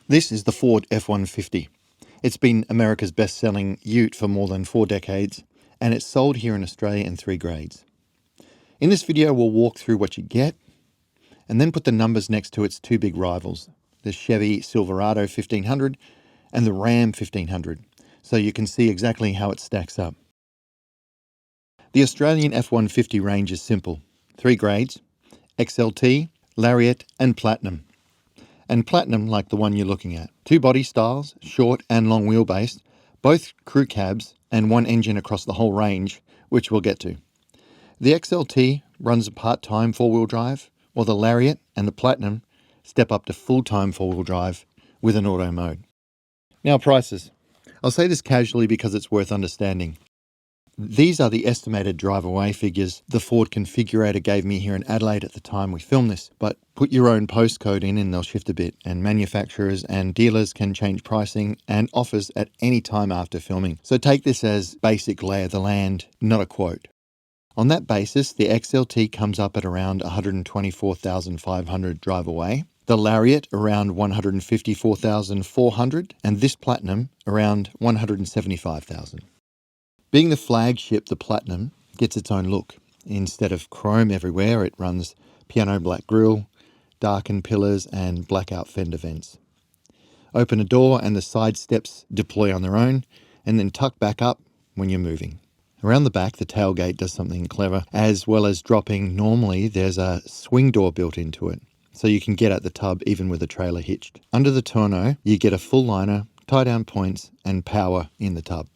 This is the Ford F-150. It's been America's best-selling ute for more than 4 decades, and it's sold here in Australia in 3 grades. In this video, we'll walk through what you get, and then put the numbers next to its 2 big rivals, the Chevy Silverado 1500 and the Ram 1500, so you can see exactly how it stacks up. The Australian F-150 range is simple. 3 grades: XLT, Lariat and Platinum. And Platinum like the one you're looking at. 2 body styles, short and long wheelbase, both crew cabs and 1 engine across the whole range, which we'll get to. The XLT runs a part-time 4-wheel drive, while the Lariat and the Platinum step up to full-time 4-wheel drive with an auto mode. Now prices. I'll say this casually because it's worth understanding. These are the estimated drive-away figures the Ford configurator gave me here in Adelaide at the time we filmed this, but put your own postcode in and they'll shift a bit, and manufacturers and dealers can change pricing and offers at any time after filming. So take this as basic lay of the land, not a quote. On that basis, the XLT comes up at around $124,500 drive-away, the Lariat around $154,400, and this Platinum around $175,000. Being the flagship, the Platinum gets its own look. Instead of chrome everywhere, it runs piano black grille, darkened pillars and blackout fender vents. Open a door and the side steps deploy on their own and then tuck back up when you're moving. Around the back, the tailgate does something clever. As well as dropping normally, there's a swing door built into it, so you can get at the tub even with the trailer hitched. Under the tonneau, you get a full liner, tie-down points and power in the tub.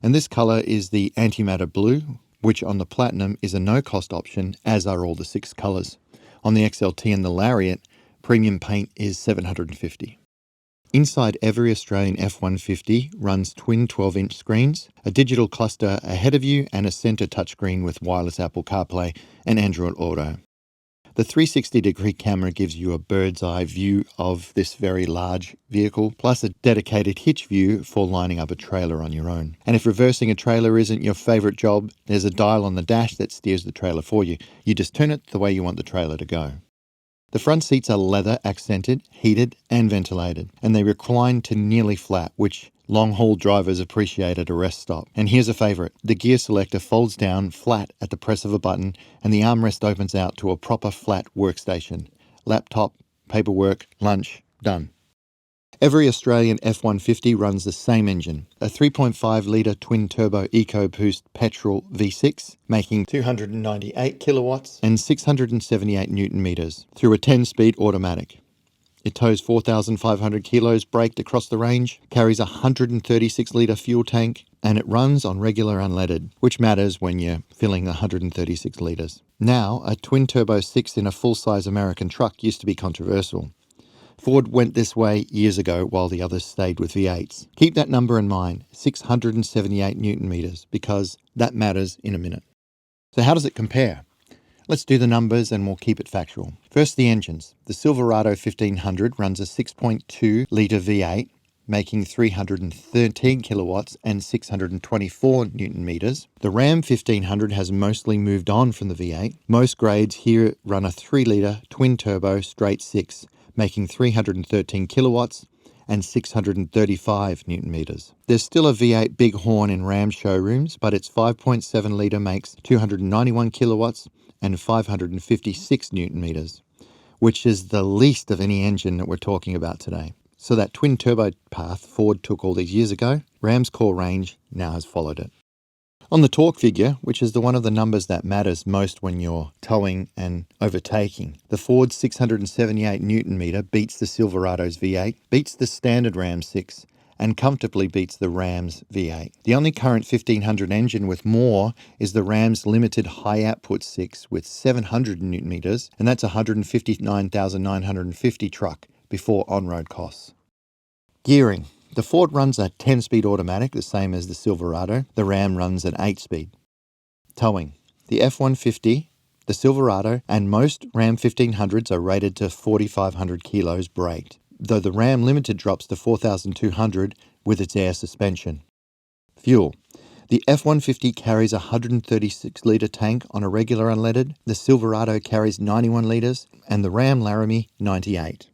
And this colour is the Antimatter Blue, which on the Platinum is a no-cost option, as are all the 6 colours. On the XLT and the Lariat, premium paint is $750. Inside every Australian F-150 runs twin 12-inch screens, a digital cluster ahead of you and a centre touchscreen with wireless Apple CarPlay and Android Auto. The 360-degree camera gives you a bird's-eye view of this very large vehicle, plus a dedicated hitch view for lining up a trailer on your own. And if reversing a trailer isn't your favourite job, there's a dial on the dash that steers the trailer for you. You just turn it the way you want the trailer to go. The front seats are leather accented, heated and ventilated, and they recline to nearly flat, which long-haul drivers appreciate at a rest stop. And here's a favourite. The gear selector folds down flat at the press of a button and the armrest opens out to a proper flat workstation. Laptop, paperwork, lunch, done. Every Australian F-150 runs the same engine, a 3.5 litre twin-turbo EcoBoost petrol V6, making 298 kilowatts and 678 newton metres through a 10-speed automatic. It tows 4,500 kilos braked across the range, carries a 136-litre fuel tank, and it runs on regular unleaded, which matters when you're filling 136 litres. Now, a twin-turbo 6 in a full-size American truck used to be controversial. Ford went this way years ago while the others stayed with V8s. Keep that number in mind, 678 newton metres, because that matters in a minute. So how does it compare? Let's do the numbers and we'll keep it factual. First, the engines. The Silverado 1500 runs a 6.2 litre V8, making 313 kilowatts and 624 newton metres. The Ram 1500 has mostly moved on from the V8. Most grades here run a 3 litre twin-turbo straight 6, making 313 kilowatts and 635 newton metres. There's still a V8 Bighorn in Ram showrooms, but its 5.7 litre makes 291 kilowatts and 556 newton metres, which is the least of any engine that we're talking about today. So that twin-turbo path Ford took all these years ago, Ram's core range now has followed it. On the torque figure, which is the one of the numbers that matters most when you're towing and overtaking, the Ford 678 newton metre beats the Silverado's V8, beats the standard Ram 6, and comfortably beats the Ram's V8. The only current 1500 engine with more is the Ram's limited high output 6 with 700 newton metres, and that's a 159,950 truck before on-road costs. Gearing. The Ford runs a 10-speed automatic, the same as the Silverado. The Ram runs an 8-speed. Towing. The F-150, the Silverado, and most Ram 1500s are rated to 4,500 kilos braked, though the Ram Limited drops to 4,200 with its air suspension. Fuel. The F-150 carries a 136-litre tank on a regular unleaded, the Silverado carries 91 litres, and the Ram Laramie 98.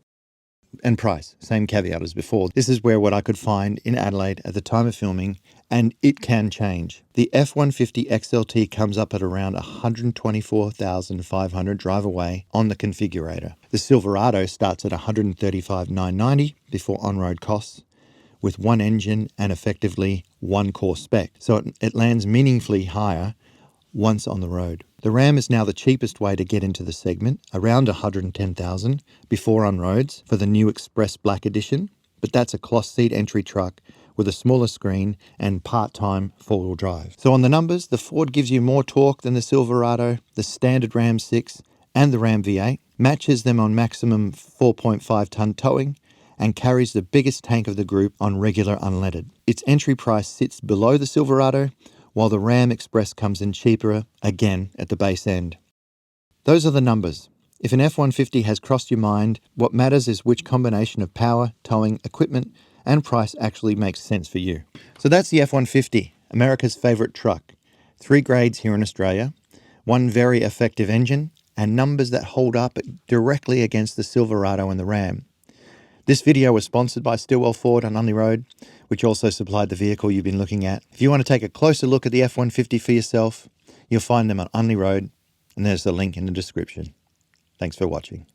And price, same caveat as before. This is where what I could find in Adelaide at the time of filming, and it can change. The F-150 XLT comes up at around 124,500 drive away on the configurator. The Silverado starts at 135,990 before on-road costs, with one engine and effectively one core spec. So it lands meaningfully higher once on the road. The Ram is now the cheapest way to get into the segment, around 110,000 before on roads for the new Express Black Edition, but that's a cloth seat entry truck with a smaller screen and part-time four-wheel drive. So on the numbers, the Ford gives you more torque than the Silverado, the standard Ram 6 and the Ram V8, matches them on maximum 4.5-ton towing, and carries the biggest tank of the group on regular unleaded. Its entry price sits below the Silverado, while the Ram Express comes in cheaper, again at the base end. Those are the numbers. If an F-150 has crossed your mind, what matters is which combination of power, towing, equipment, and price actually makes sense for you. So that's the F-150, America's favourite truck. 3 grades here in Australia, one very effective engine, and numbers that hold up directly against the Silverado and the Ram. This video was sponsored by Stillwell Ford on Unley Road, which also supplied the vehicle you've been looking at. If you want to take a closer look at the F-150 for yourself, you'll find them on Unley Road, and there's the link in the description. Thanks for watching.